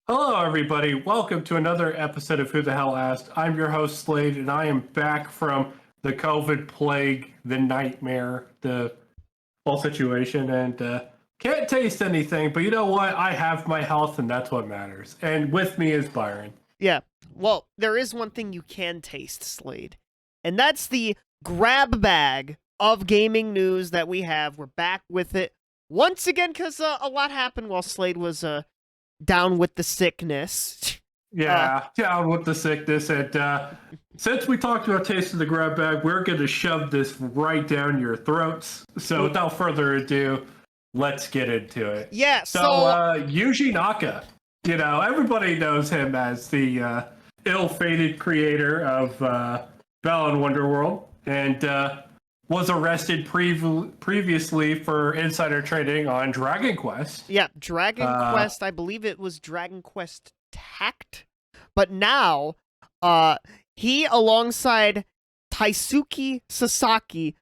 Hello, everybody. Welcome to another episode of Who the Hell Asked. I'm your host, Slade, and I am back from the COVID plague, the nightmare, the whole situation, and can't taste anything. But you know what? I have my health, and that's what matters. And with me is Byron. Yeah. Well, there is one thing you can taste, Slade, and that's the grab bag of gaming news that we have. We're back with it once again because a lot happened while Slade was down with the sickness. Yeah, down with the sickness. And since we talked about tasting the grab bag, we're going to shove this right down your throats. So without further ado, let's get into it. Yeah, So, so Yuji Naka, everybody knows him as the ill-fated creator of Balan Wonderworld, and was arrested previously for insider trading on Dragon Quest. yeah, Dragon Quest, I believe it was Dragon Quest Tact, but now he alongside Taisuke Sasaki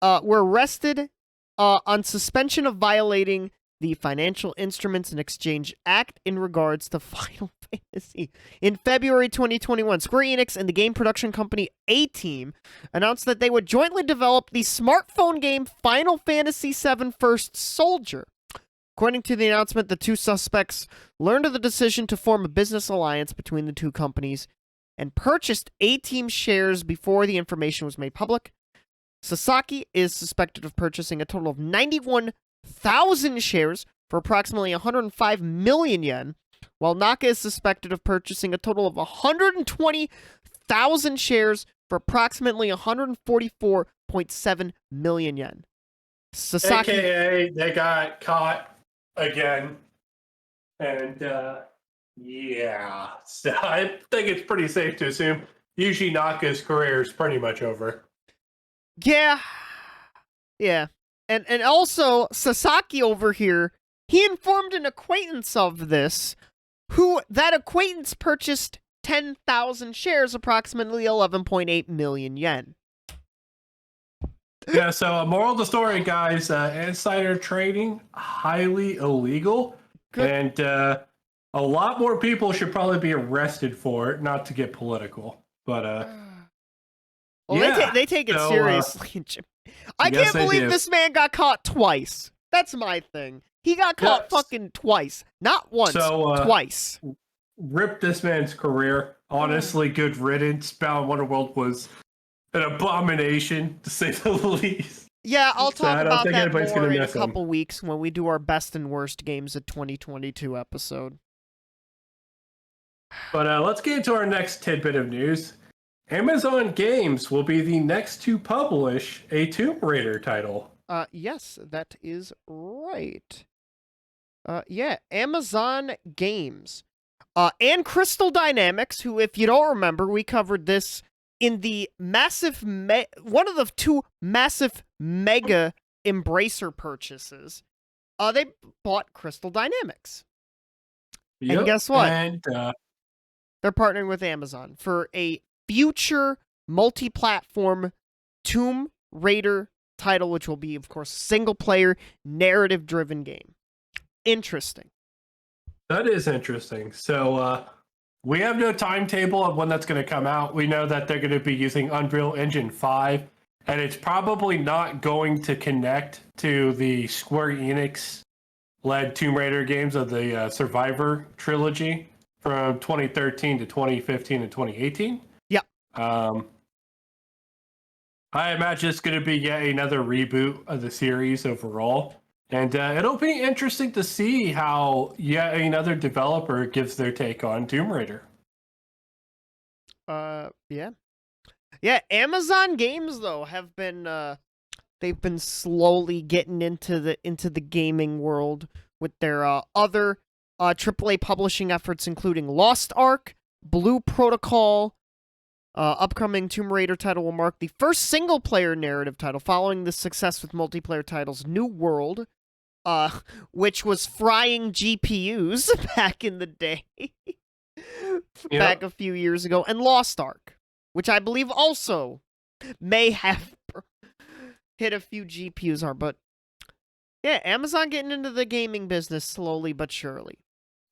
were arrested on suspension of violating the Financial Instruments and Exchange Act in regards to Final Fantasy. In February 2021, Square Enix and the game production company A-Team announced that they would jointly develop the smartphone game Final Fantasy VII First Soldier. According to the announcement, the two suspects learned of the decision to form a business alliance between the two companies and purchased A-Team shares before the information was made public. Sasaki is suspected of purchasing a total of 91,000 shares for approximately 105 million yen, while Naka is suspected of purchasing a total of 120,000 shares for approximately 144.7 million yen. Sasaki, AKA, they got caught again. And yeah, so I think it's pretty safe to assume Yuji Naka's career is pretty much over. yeah, and also Sasaki over here, he informed an acquaintance of this, who that acquaintance purchased 10,000 shares, approximately 11.8 million yen. Yeah, so moral of the story, guys, insider trading, highly illegal. Good. And a lot more people should probably be arrested for it, not to get political. But Well, yeah, they take it so, seriously. I yes, can't they believe do. this man got caught twice. That's my thing. He got caught Yes. fucking twice. Not once, So, twice. Rip this man's career. Honestly, good riddance. Balan Wonderworld was an abomination, to say the least. Yeah, I'll So I talk don't about think that anybody's more gonna in a miss him. couple weeks when we do our best and worst games of 2022 episode. But let's get into our next tidbit of news. Amazon Games will be the next to publish a Tomb Raider title. Yes, that is right. Yeah, Amazon Games. And Crystal Dynamics, who, if you don't remember, we covered this in the massive, one of the two massive mega Embracer purchases. They bought Crystal Dynamics. Yep. And guess what? And They're partnering with Amazon for a future multi-platform Tomb Raider title, which will be, of course, a single-player, narrative-driven game. Interesting. that is interesting. So we have no timetable of when that's going to come out. We know that they're going to be using Unreal Engine 5, and it's probably not going to connect to the Square Enix led Tomb Raider games of the Survivor trilogy from 2013 to 2015 and 2018. Yeah. I imagine it's going to be yet another reboot of the series overall. And it'll be interesting to see how yet another developer gives their take on Tomb Raider. Yeah. Yeah, Amazon games though have been they've been slowly getting into the gaming world with their other AAA publishing efforts, including Lost Ark, Blue Protocol. Upcoming Tomb Raider title will mark the first single-player narrative title following the success with multiplayer titles New World, which was frying GPUs back in the day, back a few years ago, and Lost Ark, which I believe also may have hit a few GPUs hard, but yeah, Amazon getting into the gaming business slowly but surely.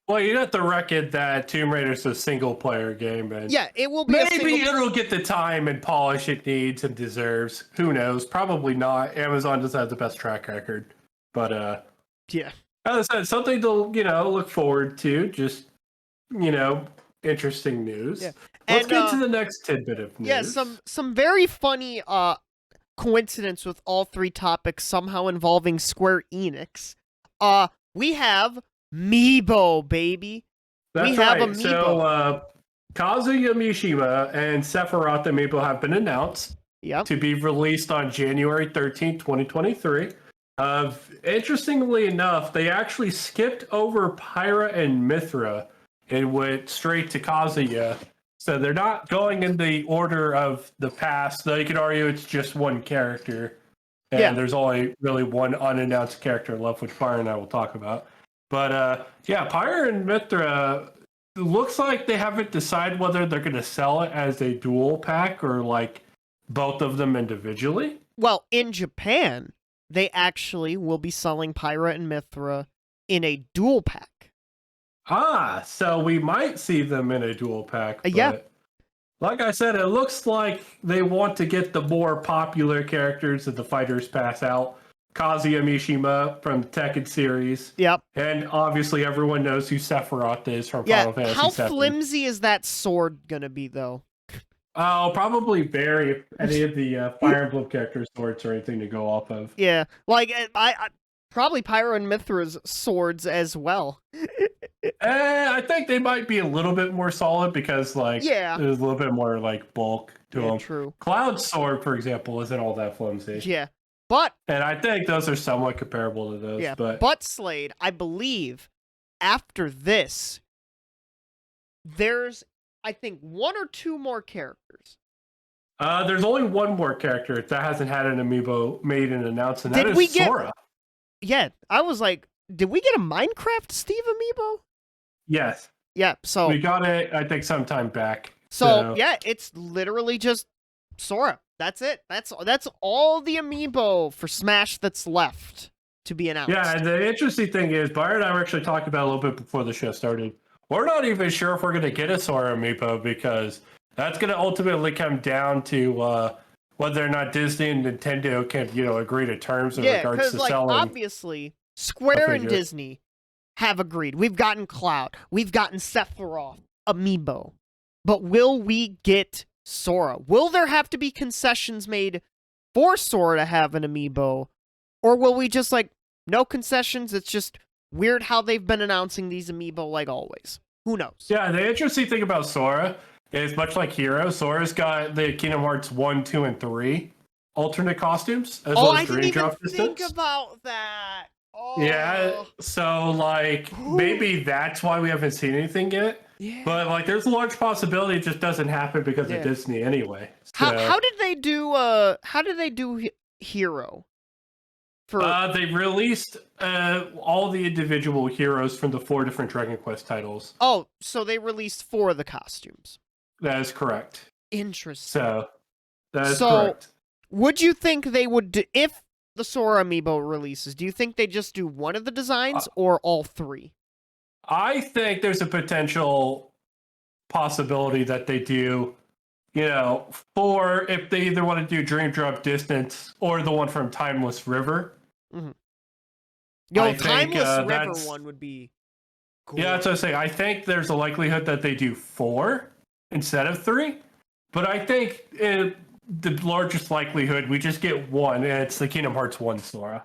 Well, you have to reckon that Tomb Raider's a single-player game, and Yeah, it will be. maybe it'll get the time and polish it needs and deserves. Who knows? Probably not. Amazon doesn't have the best track record, but yeah. as I said, something to look forward to. Just interesting news. Yeah. Let's get to the next tidbit of news. Yeah, some very funny coincidence with all three topics somehow involving Square Enix. We have Amiibo, baby. That's right. Amiibo. So Kazuya Mishima and Sephiroth Amiibo have been announced to be released on January 13th, 2023. Interestingly enough, they actually skipped over Pyra and Mithra and went straight to Kazuya. So they're not going in the order of the past, though you could argue it's just one character. And there's only really one unannounced character left, which Byron and I will talk about. But Pyra and Mithra, looks like they haven't decided whether they're going to sell it as a dual pack or like both of them individually. Well, in Japan, they actually will be selling Pyra and Mithra in a dual pack. So we might see them in a dual pack. But yeah. Like I said, it looks like they want to get the more popular characters of the Fighters Pass out. Kazuya Mishima from the Tekken series. Yep. And obviously everyone knows who Sephiroth is from Final Fantasy VII. How flimsy is that sword gonna be, though? Oh, probably bury any of the Fire Emblem character swords or anything to go off of. Yeah, like I probably Pyra and Mithra's swords as well. I think they might be a little bit more solid because, like, there's a little bit more like bulk to them. True. Cloud's sword, for example, isn't all that flimsy. Yeah, and I think those are somewhat comparable to those. Yeah, but Slade, I believe after this, there's I think one or two more characters. There's only one more character that hasn't had an amiibo made and announced, and that is Sora. Yeah, I was like, did we get a Minecraft Steve amiibo? Yes. Yeah, so we got it, I think, sometime back. So yeah, it's literally just Sora. That's it. That's all the amiibo for Smash that's left to be announced. Yeah, and the interesting thing is, Byron and I were actually talking about a little bit before the show started. We're not even sure if we're going to get a Sora amiibo because that's going to ultimately come down to whether or not Disney and Nintendo can, agree to terms in regards to selling. Obviously, Square and Disney have agreed. We've gotten Cloud. We've gotten Sephiroth amiibo. But will we get Sora? Will there have to be concessions made for Sora to have an amiibo? Or will we just, no concessions? It's just weird how they've been announcing these amiibo like always. Who knows? Yeah, the interesting thing about Sora is much like Hero, Sora's got the Kingdom Hearts 1, 2, and 3 alternate costumes, as well as Dream Drop Distance. I didn't even think about that. Oh. Yeah, so, maybe that's why we haven't seen anything yet. Yeah. But, there's a large possibility it just doesn't happen because of Disney anyway. So. How did they do Hero? They released all the individual heroes from the 4 different Dragon Quest titles. Oh, so they released 4 of the costumes. That is correct. Interesting. So, that is correct. Would you think they would do, if the Sora amiibo releases, do you think they just do one of the designs or all 3? I think there's a potential possibility that they do, for if they either want to do Dream Drop Distance or the one from Timeless River. Mm-hmm. Timeless River one would be cool. Yeah, that's what I was saying. I think there's a likelihood that they do 4 instead of 3. But I think the largest likelihood we just get 1, and it's the Kingdom Hearts 1 Sora.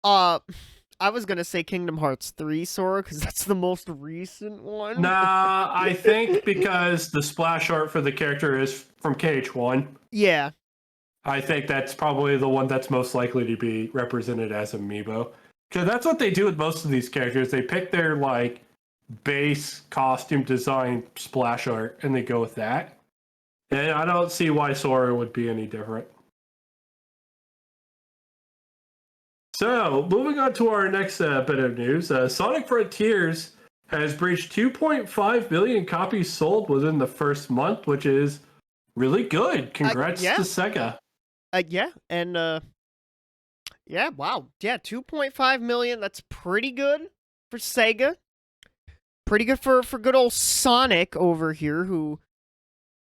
I was going to say Kingdom Hearts 3 Sora, because that's the most recent one. Nah, I think because the splash art for the character is from KH1. Yeah. I think that's probably the one that's most likely to be represented as amiibo. Because that's what they do with most of these characters. They pick their, base costume design splash art, and they go with that. And I don't see why Sora would be any different. So, moving on to our next bit of news, Sonic Frontiers has breached 2.5 billion copies sold within the first month, which is really good. Congrats to Sega. Wow. Yeah, 2.5 million, that's pretty good for Sega. Pretty good for good old Sonic over here, who,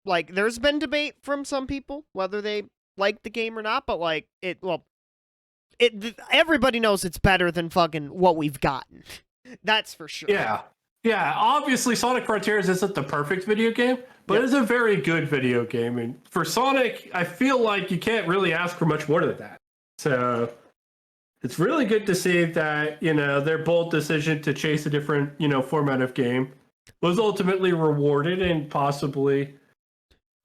like, there's been debate from some people whether they like the game or not, but, like, everybody knows it's better than fucking what we've gotten. That's for sure. Yeah. Yeah, obviously Sonic Frontiers isn't the perfect video game, but it's a very good video game. And for Sonic, I feel like you can't really ask for much more than that. So it's really good to see that, their bold decision to chase a different, format of game was ultimately rewarded, and possibly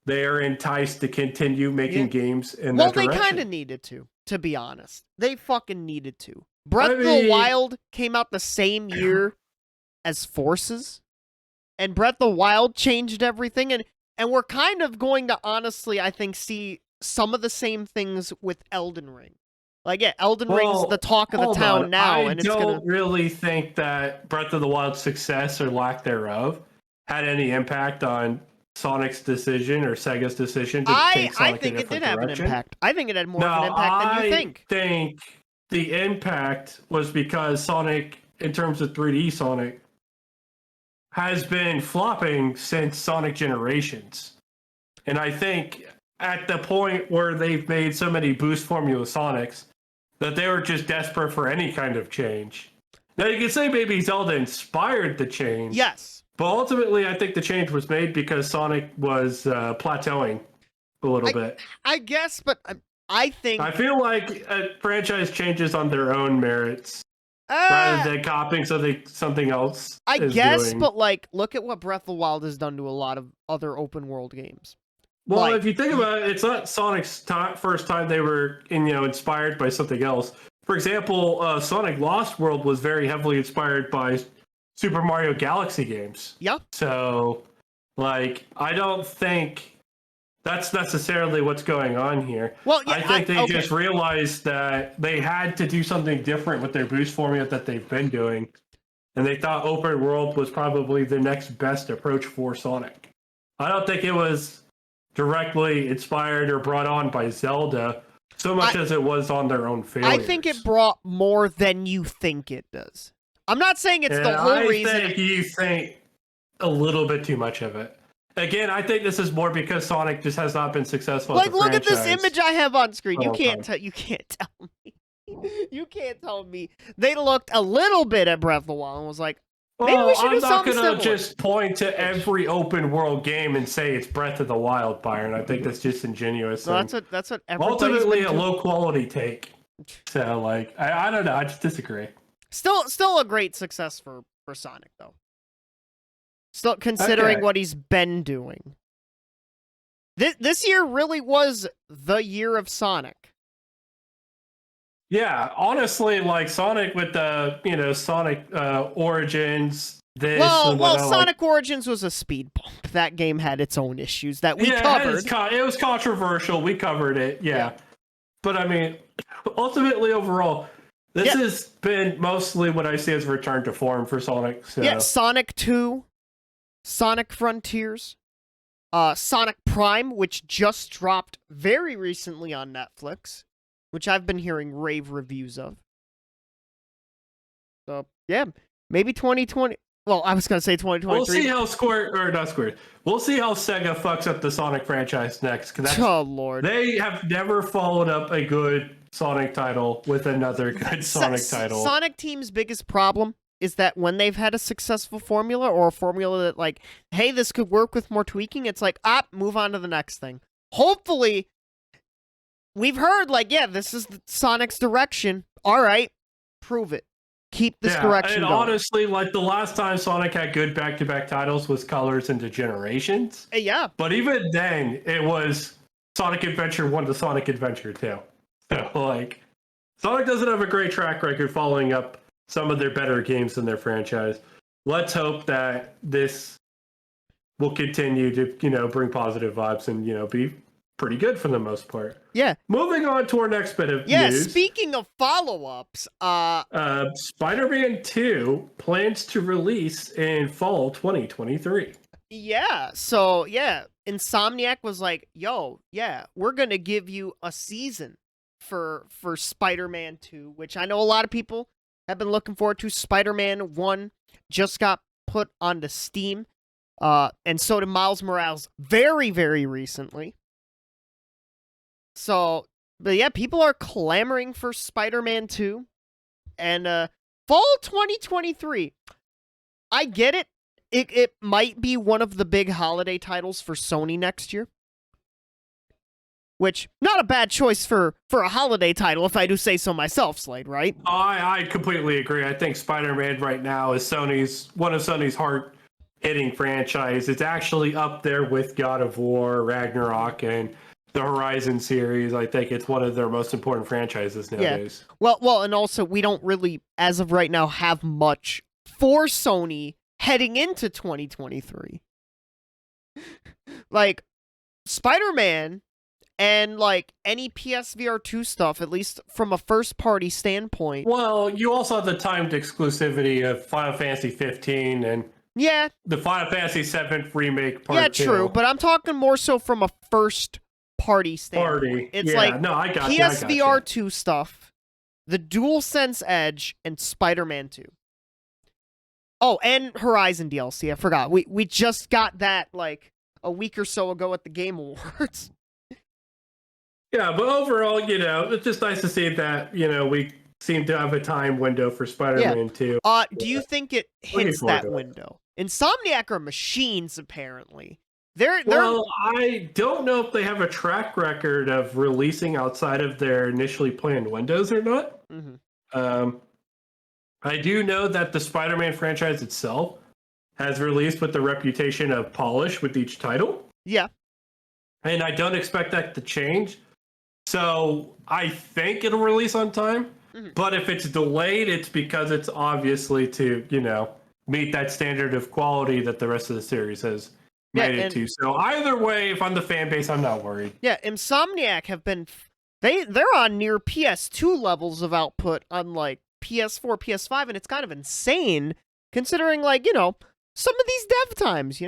they are enticed to continue making games in that direction. Well, they kind of needed to be honest. They fucking needed to. Breath of the Wild came out the same year as Forces, and Breath of the Wild changed everything, and we're kind of going to honestly, I think, see some of the same things with Elden Ring. Like, yeah, Elden Ring's the talk of the town now, and it's gonna... I don't really think that Breath of the Wild's success or lack thereof had any impact on Sonic's decision or Sega's decision to take Sonic I think in a it did different have direction. an impact. I think it had more of an impact than you think. I think the impact was because Sonic, in terms of 3D Sonic, has been flopping since Sonic Generations. And I think at the point where they've made so many boost formula Sonics that they were just desperate for any kind of change. Now you can say maybe Zelda inspired the change. Yes. But ultimately I think the change was made because Sonic was plateauing a little bit. I guess, but I think... I feel like franchise changes on their own merits. Rather than copying something else. I guess, but like, look at what Breath of the Wild has done to a lot of other open world games. Well, like, if you think about it, it's not Sonic's first time they were, inspired by something else. For example, Sonic Lost World was very heavily inspired by Super Mario Galaxy games. Yeah. So, like, I don't think that's necessarily what's going on here. Well, yeah, I think they just realized that they had to do something different with their boost formula that they've been doing. And they thought open world was probably the next best approach for Sonic. I don't think it was directly inspired or brought on by Zelda so much as it was on their own failures. I think it brought more than you think it does. I'm not saying it's the whole reason. I think you think a little bit too much of it. Again, I think this is more because Sonic just has not been successful. Like, look at this image I have on screen. You can't tell me. You can't tell me. They looked a little bit at Breath of the Wild and was like, maybe we should do something similar. I'm not going to just point to every open world game and say it's Breath of the Wild, Byron. I think that's disingenuous. No, that's what everybody's ultimately been a low quality take. So, like, I don't know. I just disagree. Still a great success for Sonic, though. Still considering what he's been doing. This year really was the year of Sonic. Yeah, honestly, like Sonic with the, Sonic Origins. Sonic Origins was a speed bump. That game had its own issues that we covered. It was controversial. We covered it, yeah. But I mean, ultimately, overall, this has been mostly what I see as a return to form for Sonic. So. Yeah, Sonic 2, Sonic Frontiers, Sonic Prime, which just dropped very recently on Netflix, which I've been hearing rave reviews of. So, yeah, maybe 2020. Well, I was going to say 2023. We'll see how We'll see how Sega fucks up the Sonic franchise next. Oh, Lord. They have never followed up a good Sonic title with another good Sonic title. Sonic Team's biggest problem is that when they've had a successful formula or a formula that, like, hey, this could work with more tweaking, it's like, move on to the next thing. Hopefully, we've heard, like, yeah, this is Sonic's direction. All right, prove it. Keep this direction going. Honestly, like, the last time Sonic had good back-to-back titles was Colors into Generations. Yeah. But even then, it was Sonic Adventure 1 to Sonic Adventure 2. So, like, Sonic doesn't have a great track record following up some of their better games in their franchise. Let's hope that this will continue to, bring positive vibes and, be pretty good for the most part. Yeah. Moving on to our next bit of news. Yeah, speaking of follow-ups, Spider-Man 2 plans to release in fall 2023. Yeah, so, yeah, Insomniac was like, yo, yeah, we're gonna give you a season for Spider-Man 2, which I know a lot of people have been looking forward to. Spider-Man 1 just got put onto Steam, and so did Miles Morales very, very recently. So, but yeah, people are clamoring for Spider-Man 2, and fall 2023. I get it. It might be one of the big holiday titles for Sony next year. Which, not a bad choice for a holiday title, if I do say so myself, Slade, right? I completely agree. I think Spider-Man right now is one of Sony's hard-hitting franchise. It's actually up there with God of War, Ragnarok, and the Horizon series. I think it's one of their most important franchises nowadays. Yeah. Well, and also, we don't really, as of right now, have much for Sony heading into 2023. Like, Spider-Man... And, like, any PSVR 2 stuff, at least from a first-party standpoint. Well, you also have the timed exclusivity of Final Fantasy 15 and the Final Fantasy 7 Remake Part 2. Yeah, true, but I'm talking more so from a first-party standpoint. It's I got PSVR 2 stuff, the DualSense Edge, and Spider-Man 2. Oh, and Horizon DLC, I forgot. We just got that, like, a week or so ago at the Game Awards. Yeah, but overall, it's just nice to see that, we seem to have a time window for Spider-Man 2. Do you think it hits that window? Insomniac are machines, apparently. Well, I don't know if they have a track record of releasing outside of their initially planned windows or not. Mm-hmm. I do know that the Spider-Man franchise itself has released with the reputation of polish with each title. Yeah. And I don't expect that to change. So I think it'll release on time, but if it's delayed, it's because it's obviously to, meet that standard of quality that the rest of the series has made it to. So either way, if I'm the fan base, I'm not worried. Yeah, Insomniac have been, they're on near PS2 levels of output on like PS4, PS5, and it's kind of insane considering like, some of these dev times,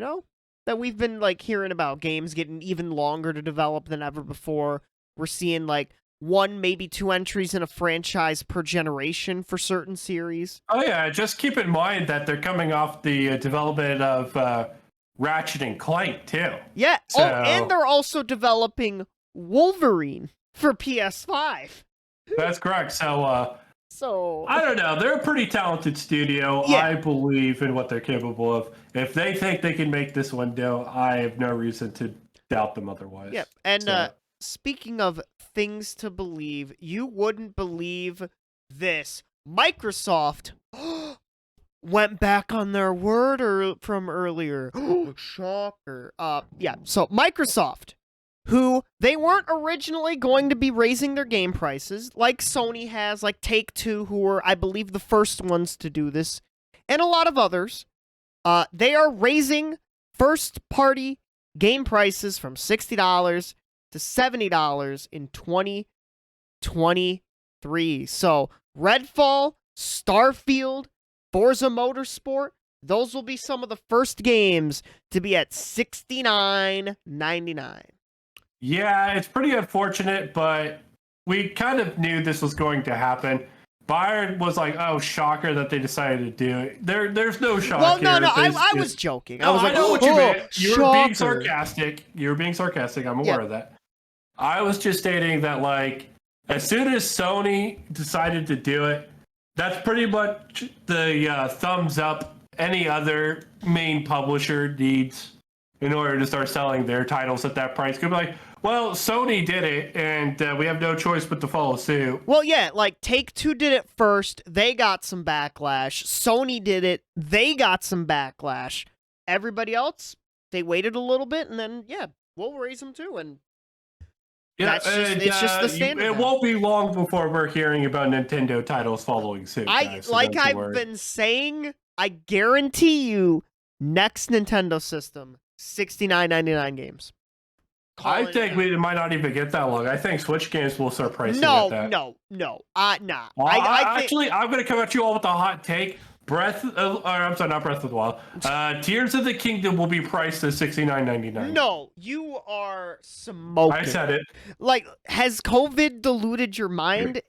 that we've been like hearing about games getting even longer to develop than ever before. We're seeing like 1, maybe 2 entries in a franchise per generation for certain series. Oh yeah, just keep in mind that they're coming off the development of Ratchet and Clank too. Yeah, and they're also developing Wolverine for PS5. That's correct. So I don't know. They're a pretty talented studio. Yeah. I believe in what they're capable of. If they think they can make this window, I have no reason to doubt them otherwise. Yeah, and speaking of things to believe, you wouldn't believe this. Microsoft went back on their word from earlier. Shocker. So Microsoft, who they weren't originally going to be raising their game prices, like Sony has, like Take-Two, who were, I believe, the first ones to do this, and a lot of others. They are raising first-party game prices from $60 to $70 in 2023. So Redfall, Starfield, Forza Motorsport, those will be some of the first games to be at $69.99. Yeah, it's pretty unfortunate, but we kind of knew this was going to happen. Byron was like, "Oh, shocker that they decided to do it." There's no shock. Well, no, I was joking. No, I know what you meant. You were being sarcastic. I'm aware of that. I was just stating that, like, as soon as Sony decided to do it, that's pretty much the thumbs up any other main publisher needs in order to start selling their titles at that price. Could be like, well, Sony did it, and we have no choice but to follow suit. Well, yeah, like Take-Two did it first. They got some backlash. Sony did it. They got some backlash. Everybody else, they waited a little bit, and then, we'll raise them too. And it's just the standard. It won't be long before we're hearing about Nintendo titles following suit. I've been saying, I guarantee you, next Nintendo system, $69.99 games. I think we might not even get that long. I think Switch games will start pricing at that. No. Well, I'm going to come at you all with a hot take. Not Breath of the Wild. Tears of the Kingdom will be priced at $69.99. No, you are smoking. I said it. Like, has COVID diluted your mind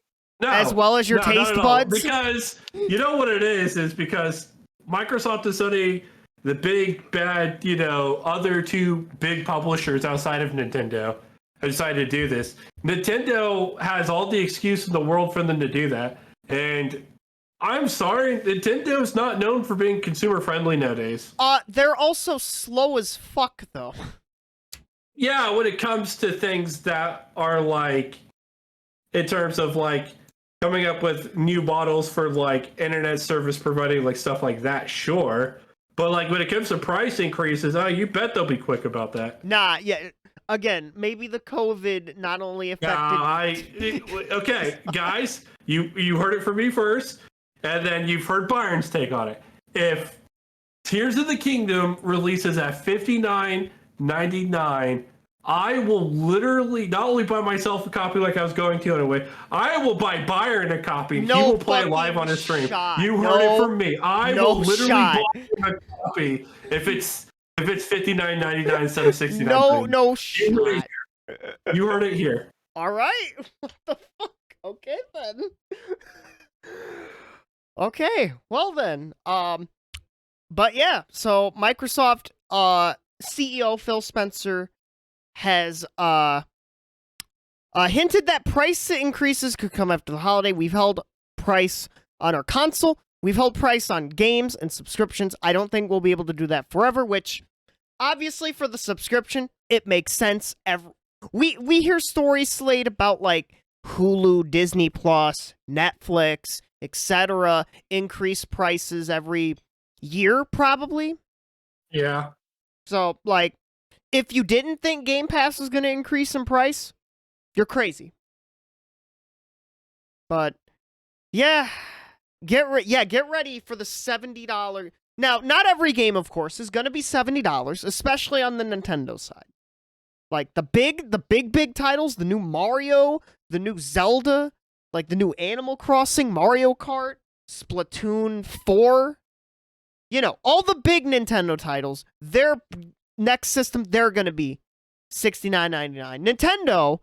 no, as well as your taste buds? Because you know what it is because Microsoft and Sony the big bad, other two big publishers outside of Nintendo have decided to do this. Nintendo has all the excuse in the world for them to do that. And I'm sorry, Nintendo's not known for being consumer friendly nowadays. They're also slow as fuck, though. Yeah, when it comes to things that are like, in terms of like coming up with new models for like internet service providing, like stuff like that, sure. But like when it comes to price increases, you bet they'll be quick about that. Nah, yeah. Again, maybe the COVID not only affected. Okay, guys, you heard it from me first, and then you've heard Byron's take on it. If Tears of the Kingdom releases at $59.99, I will literally not only buy myself a copy like I was going to anyway, I will buy Byron a copy and he will play it live on his stream. You heard it from me. I will literally buy him a copy if it's $59.99 instead of $69. No shot. You heard it here. All right. What the fuck? Okay then. Okay. Well then. But yeah. So Microsoft CEO Phil Spencer has hinted that price increases could come after the holiday. We've held price on our console. We've held price on games and subscriptions. I don't think we'll be able to do that forever, which obviously for the subscription, it makes sense. We hear stories, Slade, about like Hulu, Disney Plus, Netflix, etc. increase prices every year, probably. Yeah. So, like, if you didn't think Game Pass was going to increase in price, you're crazy. But, yeah, get ready for the $70. Now, not every game, of course, is going to be $70, especially on the Nintendo side. Like, the big titles, the new Mario, the new Zelda, like the new Animal Crossing, Mario Kart, Splatoon 4. All the big Nintendo titles, their next system, they're going to be $69.99. Nintendo,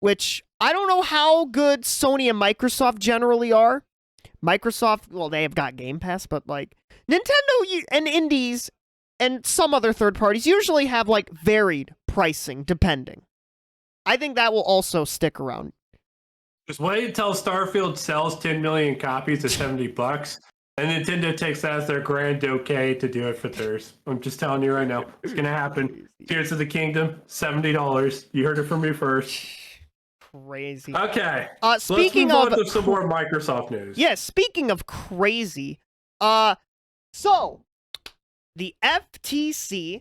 which I don't know how good Sony and Microsoft generally are. Microsoft, well, they have got Game Pass, but like Nintendo and indies and some other third parties usually have like varied pricing depending. I think that will also stick around. Just wait until Starfield sells 10 million copies at $70. And Nintendo takes that as their grand okay to do it for theirs. I'm just telling you right now. It's going to happen. Tears of the Kingdom, $70. You heard it from me first. Crazy. Okay. Speaking let's move on to some more Microsoft news. Yeah, speaking of crazy. So, the FTC,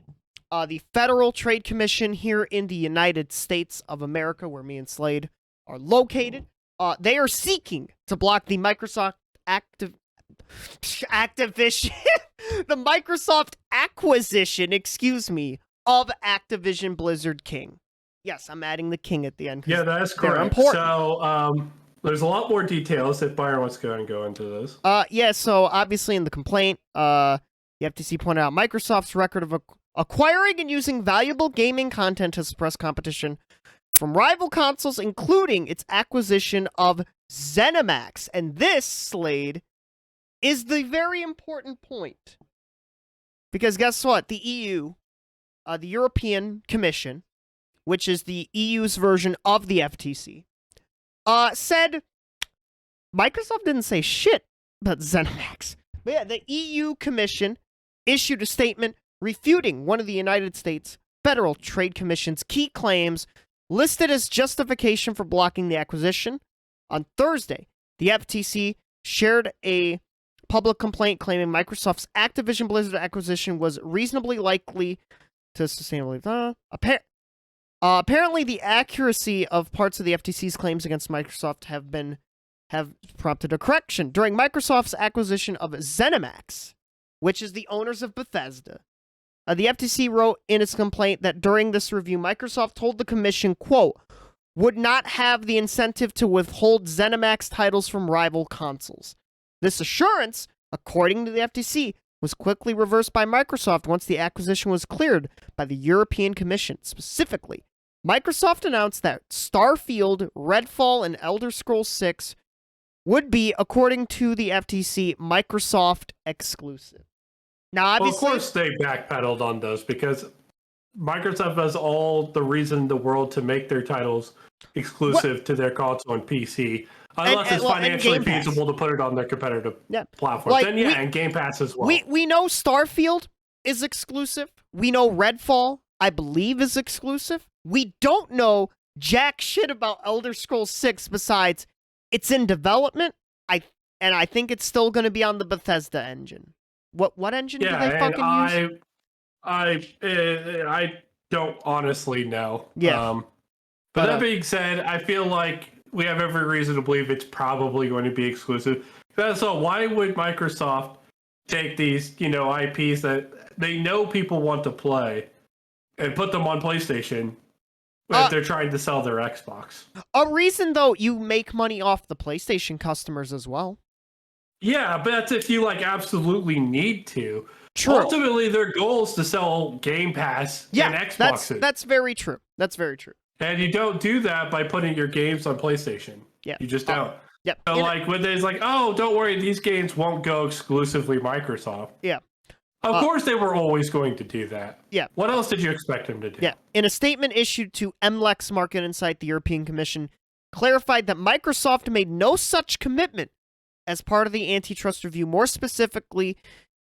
the Federal Trade Commission here in the United States of America, where me and Slade are located, they are seeking to block the Microsoft Activision, the Microsoft acquisition, of Activision Blizzard King. Yes, I'm adding the King at the end. Yeah, that's correct. So, there's a lot more details if Byron wants to go into this. Yeah, so obviously in the complaint, the FTC pointed out Microsoft's record of acquiring and using valuable gaming content to suppress competition from rival consoles, including its acquisition of ZeniMax. And this, Slade, is the very important point. Because guess what? The EU, the European Commission, which is the EU's version of the FTC, said Microsoft didn't say shit about ZeniMax. But yeah, the EU Commission issued a statement refuting one of the United States Federal Trade Commission's key claims listed as justification for blocking the acquisition. On Thursday, the FTC shared a public complaint claiming Microsoft's Activision Blizzard acquisition was reasonably likely to sustainably... apparently, the accuracy of parts of the FTC's claims against Microsoft have prompted a correction. During Microsoft's acquisition of ZeniMax, which is the owners of Bethesda, the FTC wrote in its complaint that during this review, Microsoft told the commission, quote, would not have the incentive to withhold ZeniMax titles from rival consoles. This assurance, according to the FTC, was quickly reversed by Microsoft once the acquisition was cleared by the European Commission. Specifically, Microsoft announced that Starfield, Redfall, and Elder Scrolls 6 would be, according to the FTC, Microsoft exclusive. Now, Well, of obviously, course they backpedaled on those because Microsoft has all the reason in the world to make their titles exclusive to their console and PC, unless it's financially feasible to put it on their competitive platforms. Like, Then and Game Pass as well. We know Starfield is exclusive. We know Redfall, I believe, is exclusive. We don't know jack shit about Elder Scrolls 6 besides it's in development. I think it's still going to be on the Bethesda engine. What engine do they fucking use? I don't honestly know. Yeah. But that being said, I feel like we have every reason to believe it's probably going to be exclusive. So why would Microsoft take these, IPs that they know people want to play and put them on PlayStation if they're trying to sell their Xbox? A reason, though, you make money off the PlayStation customers as well. Yeah, but that's if you absolutely need to. True. Ultimately, their goal is to sell Game Pass and Xboxes. That's very true. That's very true. And you don't do that by putting your games on PlayStation. Yeah. You just don't. Yep. So when there's oh, don't worry, these games won't go exclusively Microsoft. Yeah. Of course they were always going to do that. Yeah. What else did you expect them to do? Yeah. In a statement issued to MLEX Market Insight, the European Commission clarified that Microsoft made no such commitment as part of the antitrust review. More specifically,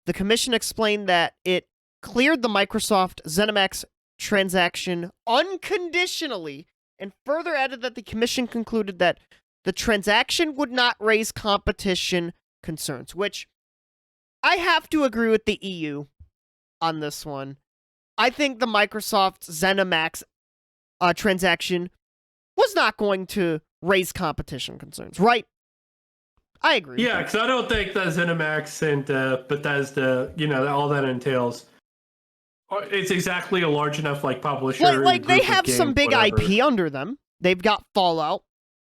the Commission explained that it cleared the Microsoft ZeniMax transaction unconditionally, and further added that the Commission concluded that the transaction would not raise competition concerns, which I have to agree with the EU on this one. I think the Microsoft ZeniMax transaction was not going to raise competition concerns, right? I agree. Yeah, because I don't think that ZeniMax and Bethesda, all that entails, it's exactly a large enough publisher. Like they have some big IP under them. They've got Fallout.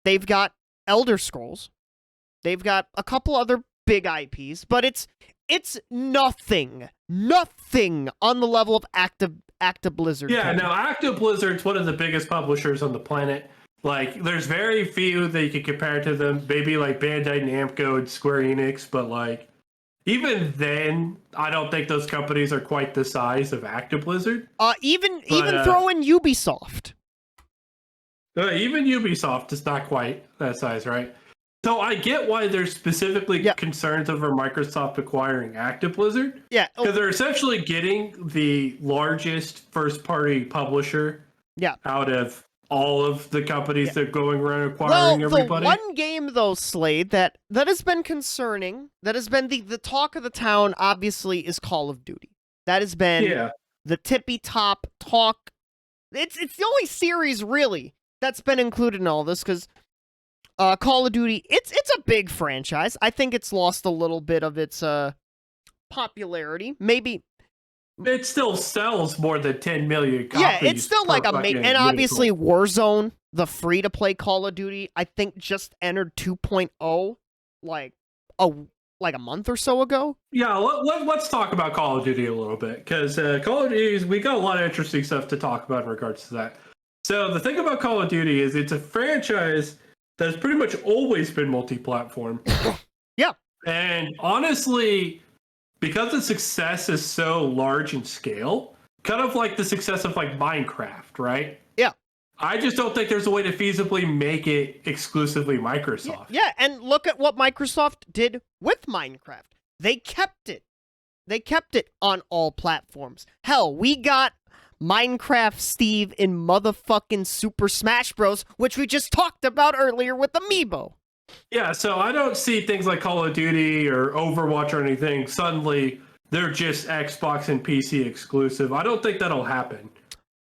They've got Elder Scrolls. They've got a couple other big IPs, but it's nothing on the level of Active Blizzard. Yeah, no, Active Blizzard's one of the biggest publishers on the planet. There's very few that you can compare to them. Maybe Bandai Namco and Square Enix, but even then, I don't think those companies are quite the size of Active Blizzard. Even throw in Ubisoft. Even Ubisoft is not quite that size, right? So I get why there's specifically concerns over Microsoft acquiring Active Blizzard. Yeah. Because they're essentially getting the largest first-party publisher out of all of the companies that are going around acquiring everybody. The one game, though, Slade, that has been concerning, that has been the talk of the town, obviously, is Call of Duty. That has been the tippy-top talk. It's the only series, really, that's been included in all this, because Call of Duty, it's a big franchise. I think it's lost a little bit of its popularity. Maybe it still sells more than 10 million copies. Yeah, it's still and obviously Warzone, the free-to-play Call of Duty, I think just entered 2.0 a month or so ago. Yeah, let's talk about Call of Duty a little bit, because Call of Duty, we got a lot of interesting stuff to talk about in regards to that. So the thing about Call of Duty is it's a franchise that's pretty much always been multi-platform. Yeah. And honestly, because the success is so large in scale, kind of like the success of Minecraft, right? Yeah. I just don't think there's a way to feasibly make it exclusively Microsoft. Yeah, and look at what Microsoft did with Minecraft. They kept it. They kept it on all platforms. Hell, we got Minecraft Steve in motherfucking Super Smash Bros., which we just talked about earlier with Amiibo. Yeah, so I don't see things like Call of Duty or Overwatch or anything. Suddenly, they're just Xbox and PC exclusive. I don't think that'll happen.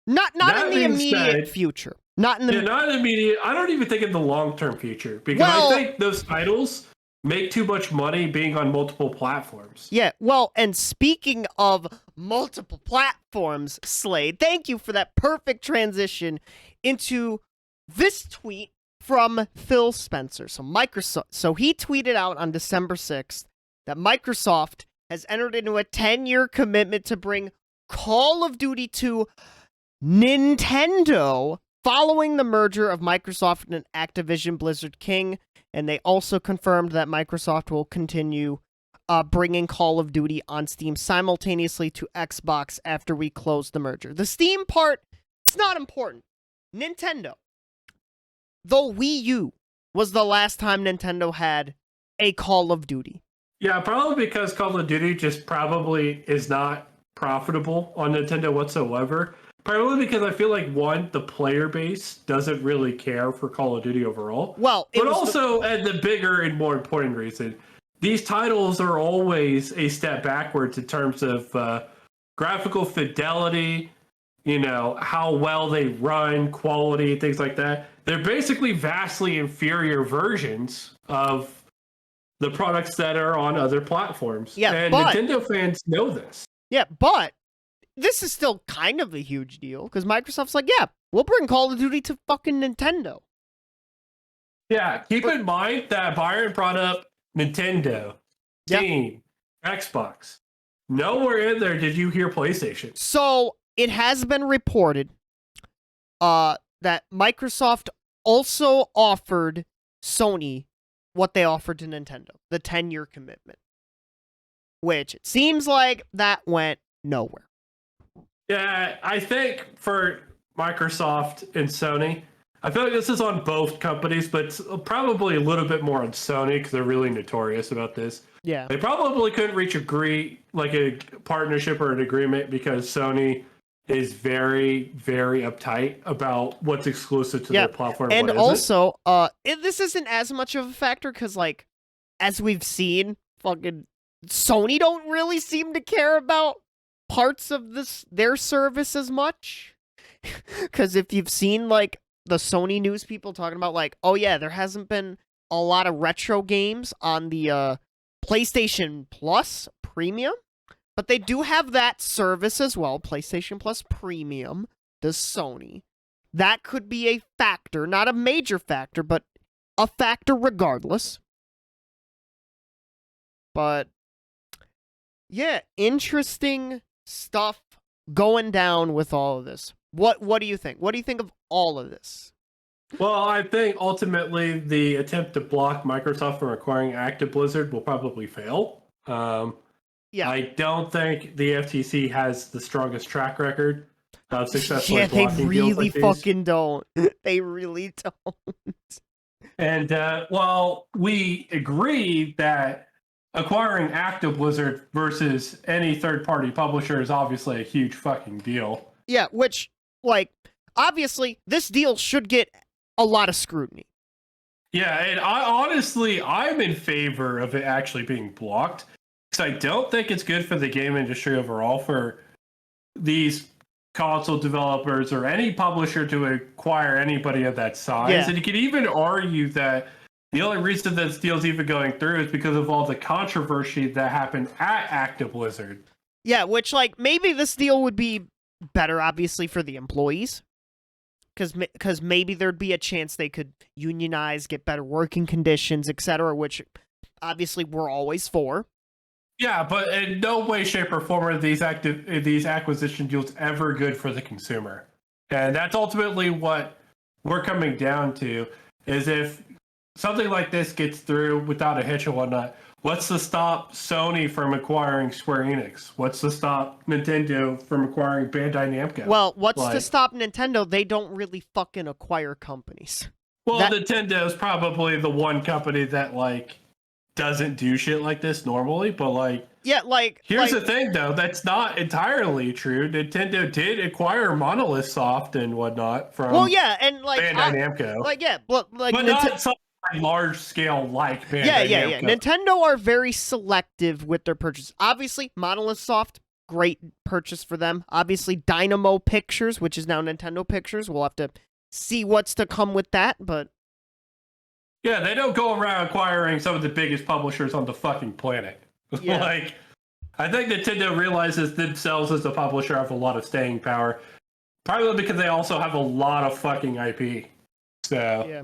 Not in the immediate future. Not in the immediate. I don't even think in the long-term future, because I think those titles make too much money being on multiple platforms. Yeah, well, and speaking of multiple platforms, Slade, thank you for that perfect transition into this tweet from Phil Spencer. So he tweeted out on December 6th that Microsoft has entered into a 10-year commitment to bring Call of Duty to Nintendo following the merger of Microsoft and Activision Blizzard King. And they also confirmed that Microsoft will continue bringing Call of Duty on Steam simultaneously to Xbox after we close the merger. The Steam part, it's not important. Nintendo. The Wii U was the last time Nintendo had a Call of Duty. Yeah, probably because Call of Duty just probably is not profitable on Nintendo whatsoever. Probably because I feel like, one, the player base doesn't really care for Call of Duty overall. Well, but also, and the bigger and more important reason, these titles are always a step backwards in terms of graphical fidelity, you know, how well they run, quality, things like that. They're basically vastly inferior versions of the products that are on other platforms. Yeah, and but Nintendo fans know this. Yeah, but this is still kind of a huge deal because Microsoft's like, yeah, we'll bring Call of Duty to fucking Nintendo. Yeah, keep in mind that Byron brought up Nintendo, Steam, Xbox. Nowhere in there did you hear PlayStation. So it has been reported that Microsoft also offered Sony what they offered to Nintendo, the 10-year commitment, which it seems like that went nowhere. Yeah, I think for Microsoft and Sony, I feel like this is on both companies, but it's probably a little bit more on Sony because they're really notorious about this. Yeah. They probably couldn't reach a partnership or an agreement because Sony is very, very uptight about what's exclusive to their platform. And also, this isn't as much of a factor because, like, as we've seen, fucking Sony don't really seem to care about parts of their service as much. Because if you've seen, like, the Sony news people talking about, like, oh yeah, there hasn't been a lot of retro games on the PlayStation Plus Premium, but they do have that service as well, PlayStation Plus Premium, does Sony. That could be a factor, not a major factor, but a factor regardless. But yeah, interesting stuff going down with all of this. What do you think? What do you think of all of this? Well, I think ultimately the attempt to block Microsoft from acquiring Active Blizzard will probably fail. Yeah. I don't think the FTC has the strongest track record of successfully blocking they really deals like fucking don't. They really don't. And while we agree that acquiring Active Blizzard versus any third-party publisher is obviously a huge fucking deal. Yeah, which, like, obviously, this deal should get a lot of scrutiny. Yeah, and I'm in favor of it actually being blocked. Because I don't think it's good for the game industry overall for these console developers or any publisher to acquire anybody of that size. Yeah. And you could even argue that the only reason this deal's even going through is because of all the controversy that happened at Active Blizzard. Yeah, which, like, maybe this deal would be better, obviously, for the employees. Because maybe there'd be a chance they could unionize, get better working conditions, etc., which obviously we're always for. Yeah, but in no way, shape, or form are these acquisition deals ever good for the consumer. And that's ultimately what we're coming down to, is if something like this gets through without a hitch and whatnot, what's to stop Sony from acquiring Square Enix? What's to stop Nintendo from acquiring Bandai Namco? Well, what's to stop Nintendo? They don't really fucking acquire companies. Well, Nintendo's probably the one company that, like, doesn't do shit like this normally, but, like... Yeah, like... Here's the thing, though. That's not entirely true. Nintendo did acquire Monolith Soft and whatnot from and, like... Bandai Namco. Like, yeah, but not something large scale like Bandai Namco. Nintendo are very selective with their purchases. Obviously, Monolith Soft, great purchase for them. Obviously, Dynamo Pictures, which is now Nintendo Pictures. We'll have to see what's to come with that, but... Yeah, they don't go around acquiring some of the biggest publishers on the fucking planet. Yeah. Like, I think Nintendo realizes themselves as a publisher have a lot of staying power. Probably because they also have a lot of fucking IP. So yeah.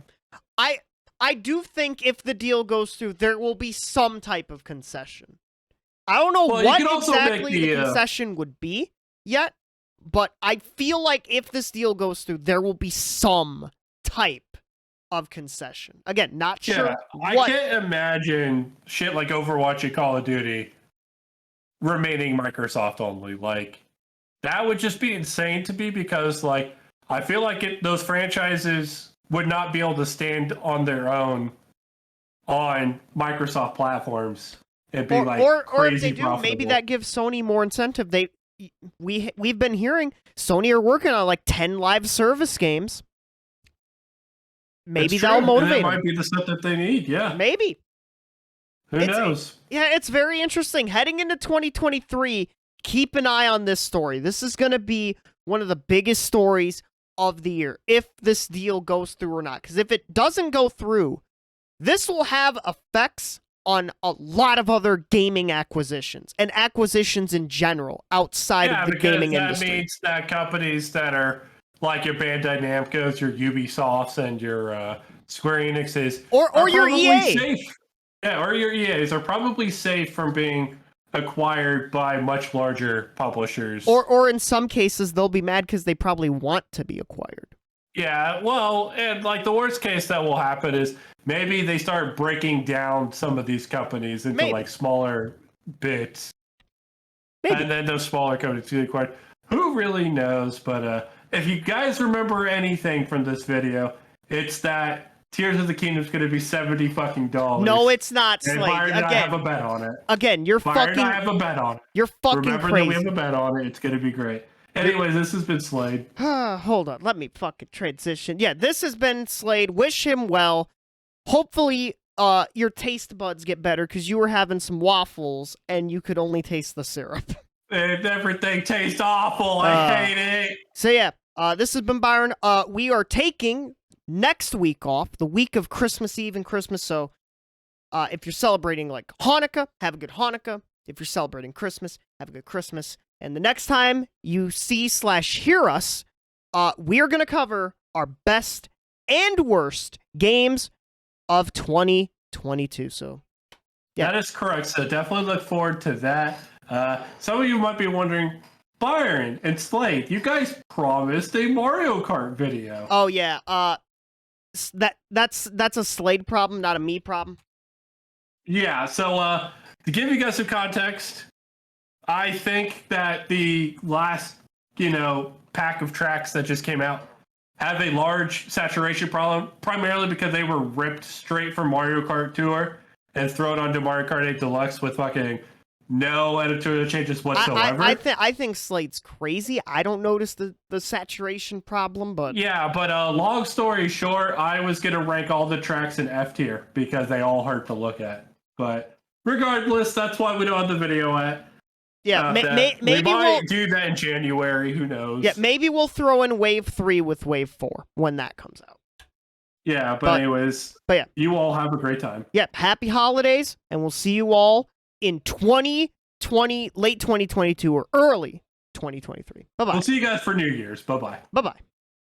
I do think if the deal goes through, there will be some type of concession. I don't know what exactly the concession would be yet, but I feel like if this deal goes through, there will be some type of concession. Again, not Yeah, sure I what. can't imagine shit like Overwatch and Call of Duty remaining Microsoft only. Like, that would just be insane to me because, like, I feel like those franchises would not be able to stand on their own on Microsoft platforms. It'd be or crazy if they do, profitable. maybe that gives Sony more incentive. We've been hearing Sony are working on like 10 live service games. Maybe that'll motivate them. That might be the stuff that they need. Yeah, maybe. Who knows? It's very interesting. Heading into 2023, keep an eye on this story. This is going to be one of the biggest stories of the year if this deal goes through or not. Because if it doesn't go through, this will have effects on a lot of other gaming acquisitions and acquisitions in general outside of the gaming industry. That means that companies that are like your Bandai Namco's, your Ubisofts, and your Square Enixes, or your EA. Safe. Yeah, or your EAs are probably safe from being acquired by much larger publishers. Or in some cases, they'll be mad because they probably want to be acquired. Yeah, well, and like the worst case that will happen is maybe they start breaking down some of these companies into like smaller bits. And then those smaller companies get acquired. Who really knows? But if you guys remember anything from this video, it's that Tears of the Kingdom is going to be $70. No, it's not, Slade. And Byron and I have a bet on it. Again, you're Byron fucking. and I have a bet on it. You're fucking Remember crazy. that we have a bet on it. It's going to be great. Anyways, this has been Slade. Hold on, let me fucking transition. Yeah, this has been Slade. Wish him well. Hopefully, your taste buds get better because you were having some waffles and you could only taste the syrup. And everything tastes awful. I hate it. So yeah, this has been Byron. We are taking next week off, the week of Christmas Eve and Christmas. So, if you're celebrating like Hanukkah, have a good Hanukkah. If you're celebrating Christmas, have a good Christmas. And the next time you see/hear us, we are going to cover our best and worst games of 2022. So, yeah. That is correct. So definitely look forward to that. Some of you might be wondering, Byron and Slade, you guys promised a Mario Kart video. Oh yeah. That's a Slade problem, not a me problem. Yeah. So to give you guys some context, I think that the last, pack of tracks that just came out have a large saturation problem, primarily because they were ripped straight from Mario Kart Tour and thrown onto Mario Kart 8 Deluxe with fucking no editorial changes whatsoever. I think Slade's crazy. I don't notice the saturation problem, but... Yeah, but long story short, I was going to rank all the tracks in F tier because they all hurt to look at. But regardless, that's why we don't have the video at. Yeah, maybe we'll do that in January. Who knows? Yeah, maybe we'll throw in Wave 3 with Wave 4 when that comes out. Yeah, but anyways, yeah, you all have a great time. Yeah, happy holidays, and we'll see you all in 2020, late 2022 or early 2023. Bye-bye. We'll see you guys for New Year's. Bye-bye. Bye-bye.